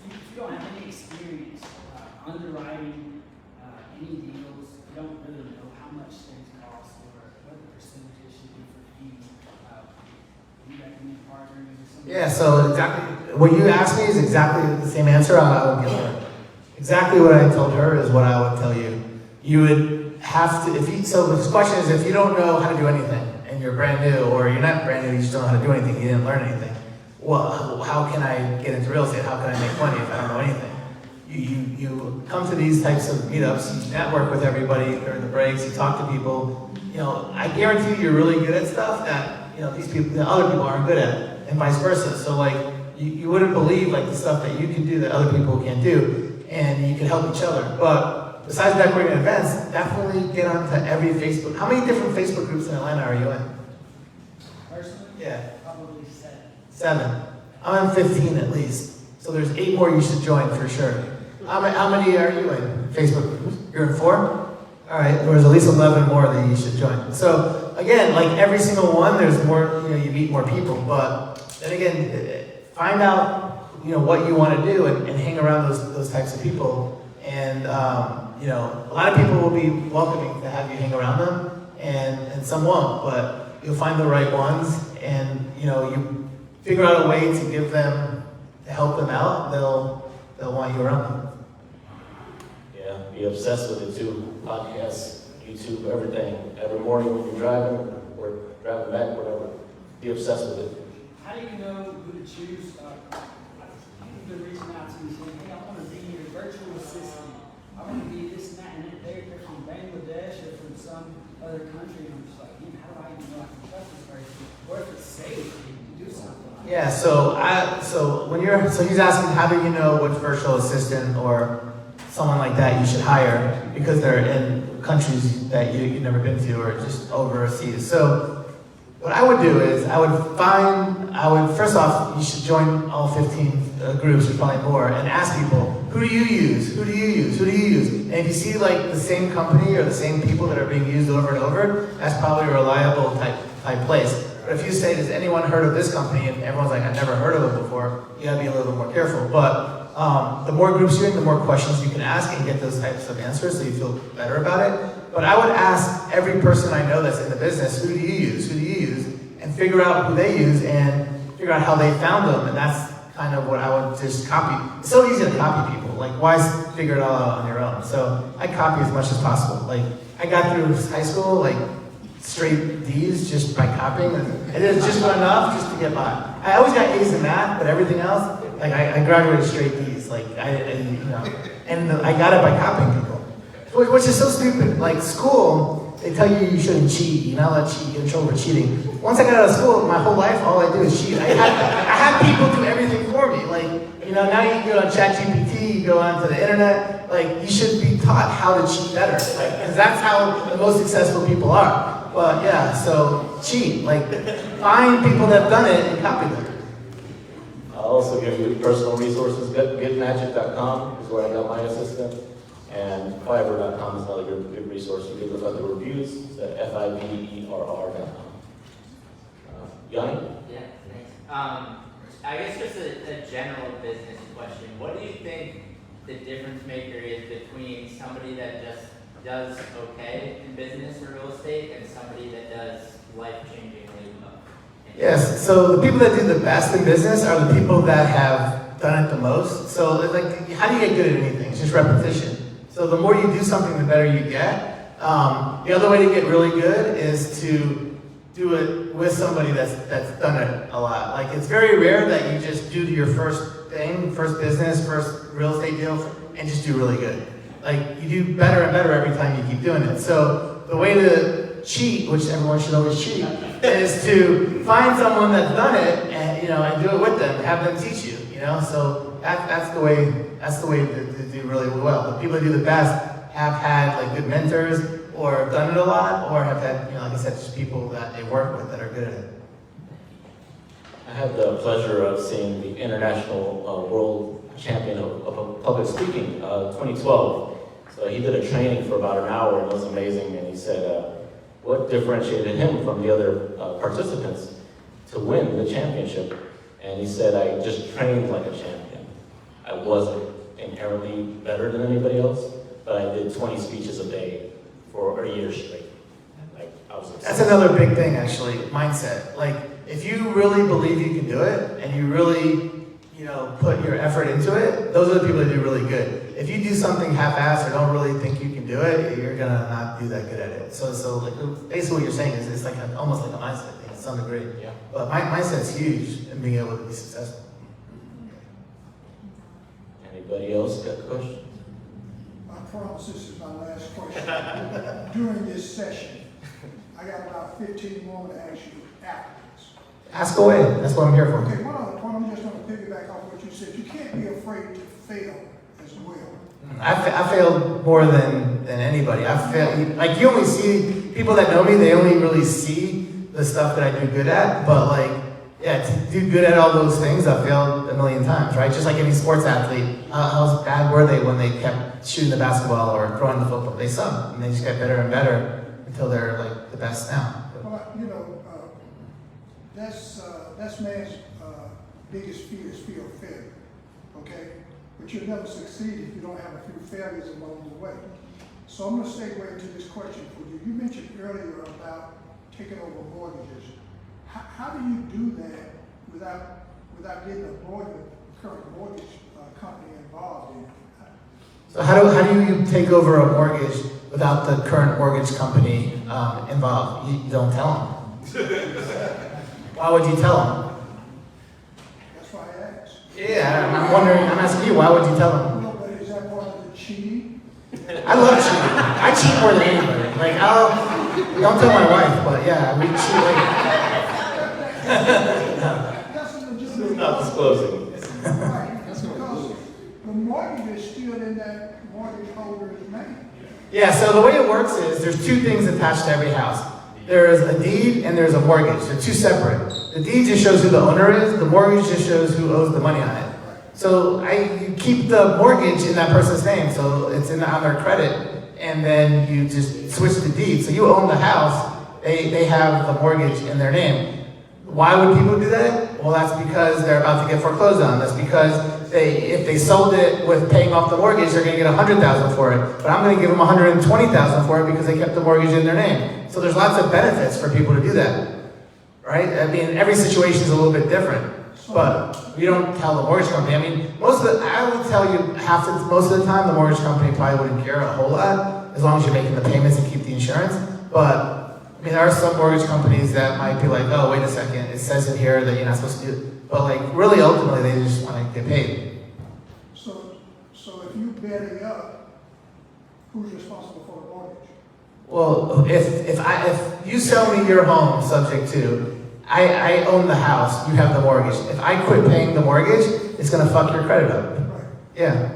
if you don't have any experience underwriting any deals, you don't really know how much things cost or what the percentages should be for fees, you recommend partnering with somebody? Yeah, so exactly what you asked me is exactly the same answer I would give her. Exactly what I told her is what I would tell you. You would have to, so the question is if you don't know how to do anything and you're brand new or you're not brand new, you just don't know how to do anything, you didn't learn anything. Well, how can I get into real estate? How can I make money if I don't know anything? You come to these types of meetups, you network with everybody during the breaks, you talk to people. I guarantee you're really good at stuff that these people, the other people aren't good at, and vice versa. So like you wouldn't believe like the stuff that you can do that other people can't do, and you can help each other. But besides decorating events, definitely get onto every Facebook. How many different Facebook groups in Atlanta are you in? Personally? Yeah. Probably 7. 7. I'm in 15 at least. So there's 8 more you should join for sure. How many are you in Facebook groups? You're in 4? All right, there's at least 11 more that you should join. So again, like every single one, there's more, you meet more people. But then again, find out, what you want to do and hang around those types of people. And, a lot of people will be welcoming to have you hang around them and some won't, but you'll find the right ones and, you figure out a way to help them out, they'll want you around them. Yeah, be obsessed with it too. Podcasts, YouTube, everything. Every morning when you're driving or driving back, whatever. Be obsessed with it. How do you know who to choose? You've been reaching out to me saying, hey, I want to be your virtual assistant. I want to be this and that, and they're from Bangladesh or from some other country. And I'm just like, how do I even know I can trust this person? Or if it's safe to do something like that? Yeah, so he's asking how do you know which virtual assistant or someone like that you should hire because they're in countries that you've never been to or just overseas. So what I would do is first off, you should join all 15 groups or probably more and ask people, who do you use? Who do you use? Who do you use? And if you see like the same company or the same people that are being used over and over, that's probably a reliable type place. But if you say, has anyone heard of this company? And everyone's like, I've never heard of it before, you gotta be a little bit more careful. But the more groups you're in, the more questions you can ask and get those types of answers so you feel better about it. But I would ask every person I know that's in the business, who do you use? Who do you use? And figure out who they use and figure out how they found them. And that's kind of what I would just copy. It's so easy to copy people. Like, why figure it all out on your own? So I copy as much as possible. Like, I got through high school, like, straight D's just by copying. And it was just enough just to get by. I always got A's in math, but everything else, like, I graduated straight D's. Like, and I got it by copying people. Which is so stupid. Like, school, they tell you shouldn't cheat. You're not allowed to cheat. You get in trouble for cheating. Once I got out of school, my whole life, all I do is cheat. I had people do everything for me. Like, now you can go on ChatGPT, you go onto the internet. Like, you should be taught how to cheat better. Like, because that's how the most successful people are. But yeah, so cheat. Like, find people that have done it and copy them. I'll also give you personal resources. Getmagic.com is where I got my assistant. And Fiverr.com is another good resource. You can look at the reviews. It's at fiverr.com. Yanni? Yeah, thanks. I guess just a general business question. What do you think the difference maker is between somebody that just does okay in business or real estate and somebody that does life-changingly well? Yes, so the people that do the best in business are the people that have done it the most. So it's like, how do you get good at anything? It's just repetition. So the more you do something, the better you get. The other way to get really good is to do it with somebody that's done it a lot. Like, it's very rare that you just do your first thing, first business, first real estate deal, and just do really good. Like, you do better and better every time you keep doing it. So the way to cheat, which everyone should always cheat, is to find someone that's done it and, and do it with them, have them teach you, So that's the way to do really well. The people that do the best have had like good mentors, or have done it a lot, or have had, like I said, just people that they work with that are good at it. I had the pleasure of seeing the international world champion of public speaking, 2012. So he did a training for about an hour, and it was amazing. And he said, what differentiated him from the other participants to win the championship? And he said, I just trained like a champion. I wasn't inherently better than anybody else, but I did 20 speeches a day for a year straight. Like, I was That's another big thing, actually, mindset. Like, if you really believe you can do it, and you really, put your effort into it, those are the people that do really good. If you do something half-assed or don't really think you can do it, you're gonna not do that good at it. So like, basically what you're saying is it's like almost like a mindset thing to some degree. Yeah. But my mindset's huge in being able to be successful. Anybody else got a question? I promise this is my last question. During this session, I got about 15 more to ask you afterwards. Ask away. That's what I'm here for. Okay, one other point, I'm just gonna piggyback off what you said. You can't be afraid to fail as well. I failed more than anybody. I failed. Like, you only see people that know me. They only really see the stuff that I do good at. But like, yeah, to do good at all those things, I failed a million times, right? Just like any sports athlete. How bad were they when they kept shooting the basketball or throwing the football? They sucked, and they just get better and better until they're like the best now. Well, that's man's biggest fear is fear of failure, okay? But you'll never succeed if you don't have a few failures along the way. So I'm gonna segue into this question for you. You mentioned earlier about taking over mortgages. How do you do that without getting a current mortgage company involved in it? So how do you take over a mortgage without the current mortgage company involved? You don't tell them. Why would you tell them? That's why I asked. Yeah, I'm asking you, why would you tell them? No, but is that part of the cheating? I love cheating. I cheat more than anybody. Like, don't tell my wife, but yeah, we cheat That's a This is legitimate. not disclosing. Right, because the mortgage is still in that mortgage holder's name. Yeah, so the way it works is there's two things attached to every house. There is a deed and there's a mortgage. They're two separate. The deed just shows who the owner is. The mortgage just shows who owes the money on it. So you keep the mortgage in that person's name, so it's on their credit, and then you just switch the deed. So you own the house. They have the mortgage in their name. Why would people do that? Well, that's because they're about to get foreclosed on. That's because if they sold it with paying off the mortgage, they're going to get $100,000 for it. But I'm going to give them $120,000 for it because they kept the mortgage in their name. So there's lots of benefits for people to do that, right? I mean, every situation is a little bit different, but you don't tell the mortgage company. I mean, I would tell you most of the time, the mortgage company probably wouldn't care a whole lot as long as you're making the payments and keep the insurance. But I mean, there are some mortgage companies that might be like, oh, wait a second, it says in here that you're not supposed to do it. But like, really, ultimately, they just want to get paid. So if you betting up, who's responsible for the mortgage? Well, if you sell me your home subject to, I own the house, you have the mortgage. If I quit paying the mortgage, it's going to fuck your credit up. Right. Yeah.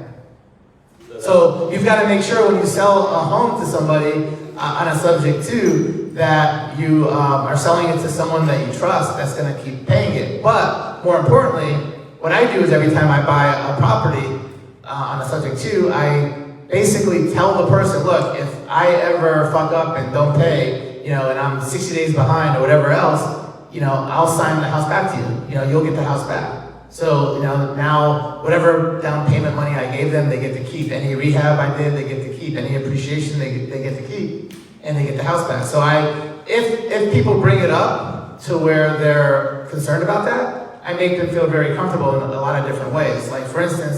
So you've got to make sure when you sell a home to somebody on a subject to, that you are selling it to someone that you trust that's going to keep paying it. But more importantly, what I do is every time I buy a property on a subject to, I basically tell the person, look, if I ever fuck up and don't pay, and I'm 60 days behind or whatever else, I'll sign the house back to you. You'll get the house back. So, now whatever down payment money I gave them, they get to keep. Any rehab I did, they get to keep. Any appreciation, they get to keep. And they get the house back. So if people bring it up to where they're concerned about that, I make them feel very comfortable in a lot of different ways. Like for instance,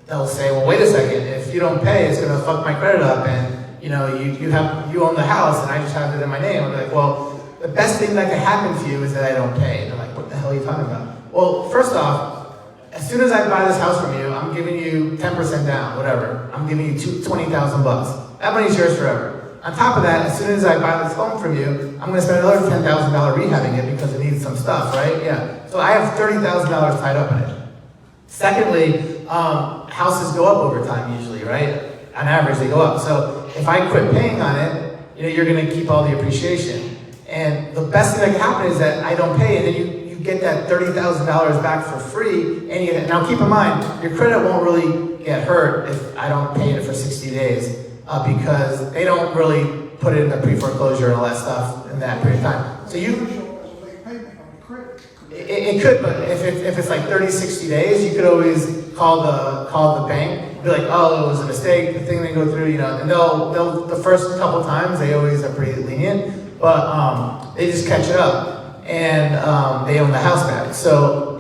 they'll say, well, wait a second, if you don't pay, it's gonna fuck my credit up, and you own the house, and I just have it in my name. I'm like, well, the best thing that can happen to you is that I don't pay. And they're like, what the hell are you talking about? Well, first off, as soon as I buy this house from you, I'm giving you 10% down, whatever. I'm giving you 20,000 bucks. That money's yours forever. On top of that, as soon as I buy this home from you, I'm gonna spend another $10,000 rehabbing it because it needs some stuff, right? Yeah. So I have $30,000 tied up in it. Secondly, houses go up over time usually, right? On average, they go up. So if I quit paying on it, you're gonna keep all the appreciation. And the best thing that can happen is that I don't pay, and then you get that $30,000 back for free. And now keep in mind, your credit won't really get hurt if I don't pay it for 60 days because they don't really put it in the pre-foreclosure and all that stuff in that period of time. So you. It could, but if it's like 30, 60 days, you could always call the bank, be like, oh, it was a mistake, the thing they go through, and they'll the first couple times they always are pretty lenient, but they just catch it up and they own the house back. So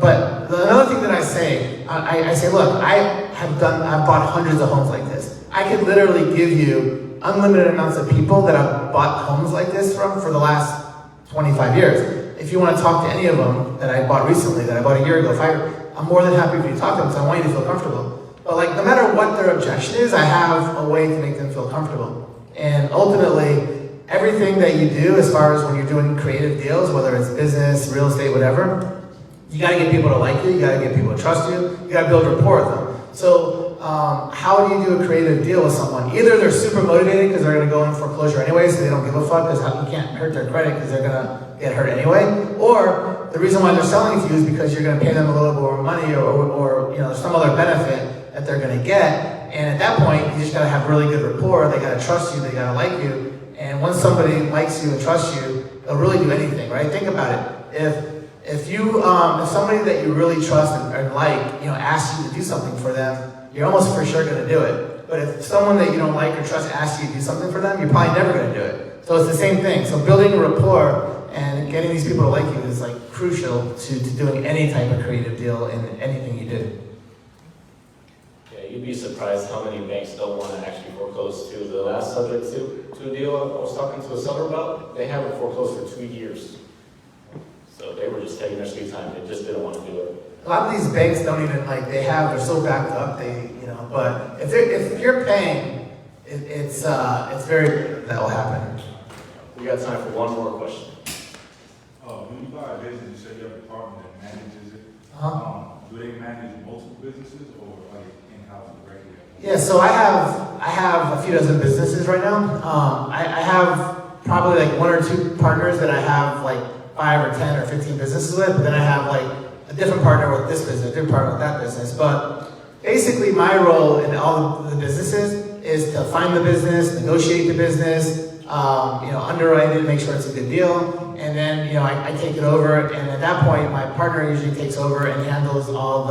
but another thing that I say, I say, look, I've bought hundreds of homes like this. I could literally give you unlimited amounts of people that I've bought homes like this from for the last 25 years. If you want to talk to any of them that I bought recently, that I bought a year ago, I'm more than happy for you to talk to them because I want you to feel comfortable. But like, no matter what their objection is, I have a way to make them feel comfortable. And ultimately, everything that you do as far as when you're doing creative deals, whether it's business, real estate, whatever, you got to get people to like you got to get people to trust you got to build rapport with them. So how do you do a creative deal with someone? Either they're super motivated because they're going to go in foreclosure anyway, so they don't give a fuck because you can't hurt their credit because they're going to get hurt anyway, or the reason why they're selling it to you is because you're going to pay them a little bit more money or some other benefit that they're going to get. And at that point, you just got to have really good rapport. They got to trust you. They got to like you. And once somebody likes you and trusts you, they'll really do anything, right? Think about it. If somebody that you really trust and like, asks you to do something for them, you're almost for sure going to do it. But if someone that you don't like or trust asks you to do something for them, you're probably never going to do it. So it's the same thing. So building a rapport and getting these people to like you is like crucial to doing any type of creative deal in anything you do. Yeah, you'd be surprised how many banks don't want to actually foreclose to. The last subject to a deal I was talking to a seller about, they haven't foreclosed for 2 years. So they were just taking their sweet time. They just didn't want to do it. A lot of these banks don't even they're so backed up. But if you're paying, it's very that will happen. We got time for one more question. When you buy a business, you say you have a department that manages it. Do they manage multiple businesses or are they in-house directly? Yeah, so I have a few dozen businesses right now. I have probably like 1 or 2 partners that I have like 5 or 10 or 15 businesses with, but then I have like a different partner with this business, a different partner with that business. But basically my role in all of the businesses is to find the business, negotiate the business, underwrite it, make sure it's a good deal. And then, I take it over, and at that point, my partner usually takes over and handles all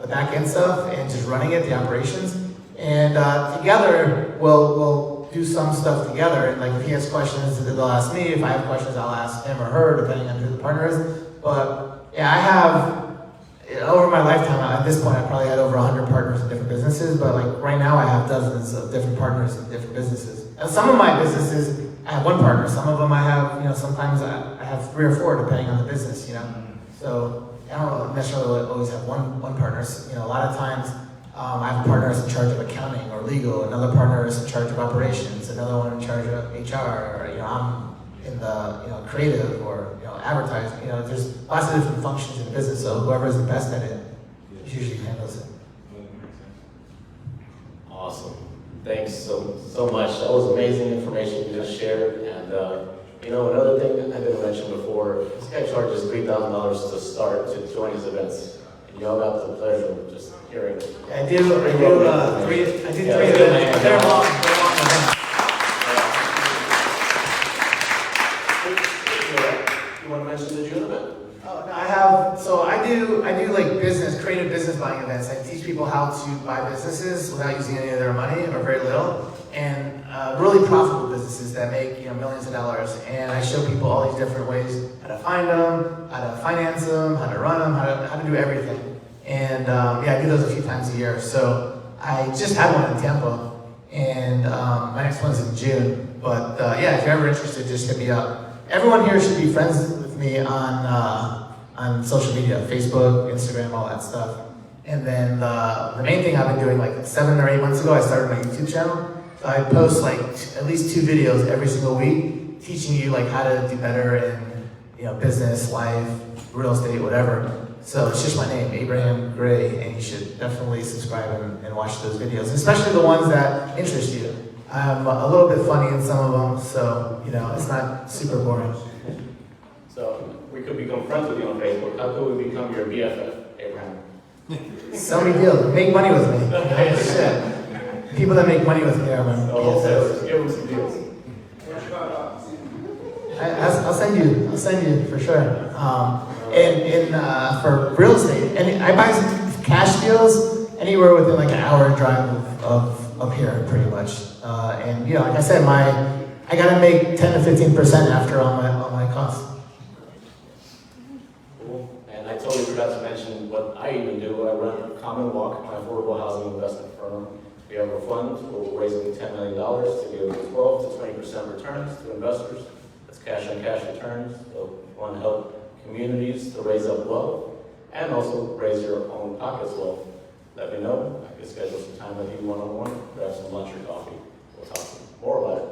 the back end stuff and just running it, the operations. And together, we'll do some stuff together. And like, if he has questions, they'll ask me. If I have questions, I'll ask him or her, depending on who the partner is. But yeah, I have, over my lifetime, at this point, I probably had over 100 partners in different businesses. But like right now, I have dozens of different partners in different businesses. And some of my businesses, I have one partner. Some of them I have, sometimes I have 3 or 4 depending on the business, So I don't necessarily always have one partner. A lot of times I have a partner that's in charge of accounting or legal, another partner is in charge of operations, another one in charge of HR, or I'm in the creative or advertising. There's lots of different functions in the business. So whoever is the best at it usually handles it. Awesome. Thanks so much. That was amazing information you just shared. And another thing I didn't mention before, this guy charges $3,000 to start to join his events. And y'all got the pleasure of just hearing. I do 3 events. They're long. You want to mention the June event? Oh, no, I do like creative business buying events. I I teach people how to buy businesses without using any of their money or very little, and really profitable businesses that make millions of dollars. And I show people all these different ways how to find them, how to finance them, how to run them, how to do everything. And I do those a few times a year. So I just had one in Tampa, and my next one's in June. But if you're ever interested, just hit me up. Everyone here should be friends with me on social media, Facebook, Instagram, all that stuff. And then the main thing I've been doing, like 7 or 8 months ago, I started my YouTube channel. So I post like at least 2 videos every single week, teaching you like how to do better in business, life, real estate, whatever. So it's just my name, Abraham Gray, and you should definitely subscribe and watch those videos, especially the ones that interest you. I'm a little bit funny in some of them, so it's not super boring. So we could become friends with you on Facebook. How could we become your BFF, Abraham? Sell me deals, make money with me. Shit. People that make money with me are my wholesalers. Give them some deals. I'll send you for sure. For real estate, and I buy some cash deals anywhere within like an hour drive of up here, pretty much. Like I said, I gotta make 10 to 15% after all my costs. Cool. And I totally forgot to mention what I even do. I run Common Walk, my affordable housing investment firm. We have a fund where we're raising $10 million to give 12 to 20% returns to investors. That's cash on cash returns. So we want to help communities to raise up wealth and also raise your own pockets wealth. Let me know. I can schedule some time with you one-on-one, grab some lunch or coffee. We'll talk more about it.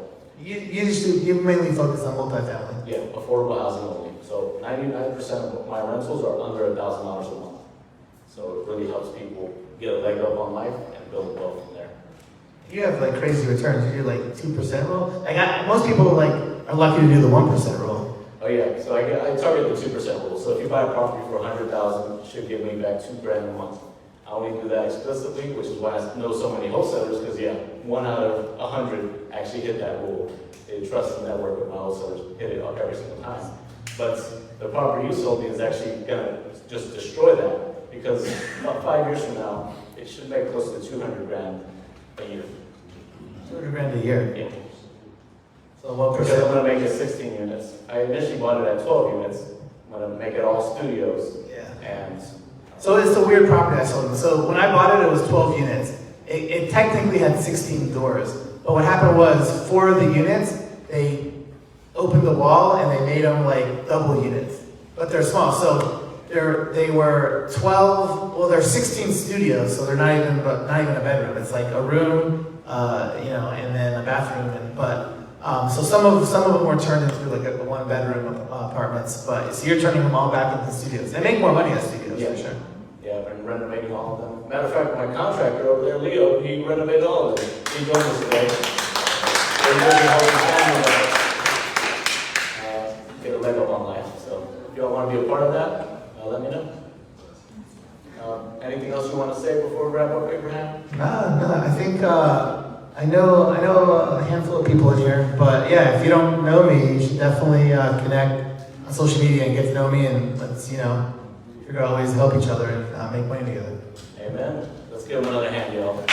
You mainly focus on multifamily. Yeah, affordable housing only. So 99% of my rentals are under $1,000 a month. So it really helps people get a leg up on life and build wealth from there. You have like crazy returns. You do like 2% rule. Most people are lucky to do the 1% rule. Oh yeah, so I target the 2% rule. So if you buy a property for $100,000, it should give me back $2,000 a month. I only do that explicitly, which is why I know so many wholesalers, because 1 out of 100 actually hit that rule. They trust the network with my wholesalers, hit it up every single time. But the property you sold me is actually gonna just destroy that, because about 5 years from now, it should make close to $200,000 a year. $200,000 a year. Yeah. So what Because percent? I'm gonna make it 16 units. I initially bought it at 12 units. I'm gonna make it all studios. Yeah. And So it's a weird property I sold. So when I bought it, it was 12 units. It technically had 16 doors. But what happened was, 4 of the units, they opened the wall and they made them like double units. But they're small. So they were 12, well, they're 16 studios, so they're not even a bedroom. It's like a room, and then a bathroom. So some of them were turned into like a 1-bedroom apartments. But so you're turning them all back into studios. They make more money as studios, for sure. yeah, I've been renovating all of them. Matter of fact, my contractor over there, Leo, he renovated all of them. He joined us today. So he's really helping his family get a leg up on life. So if y'all want to be a part of that, let me know. Anything else you want to say before we wrap up, Abraham? No, I think I know a handful of people in here, but if you don't know me, you should definitely connect on social media and get to know me, and let's figure out ways to help each other and make money together. Amen. Let's give him another hand, y'all.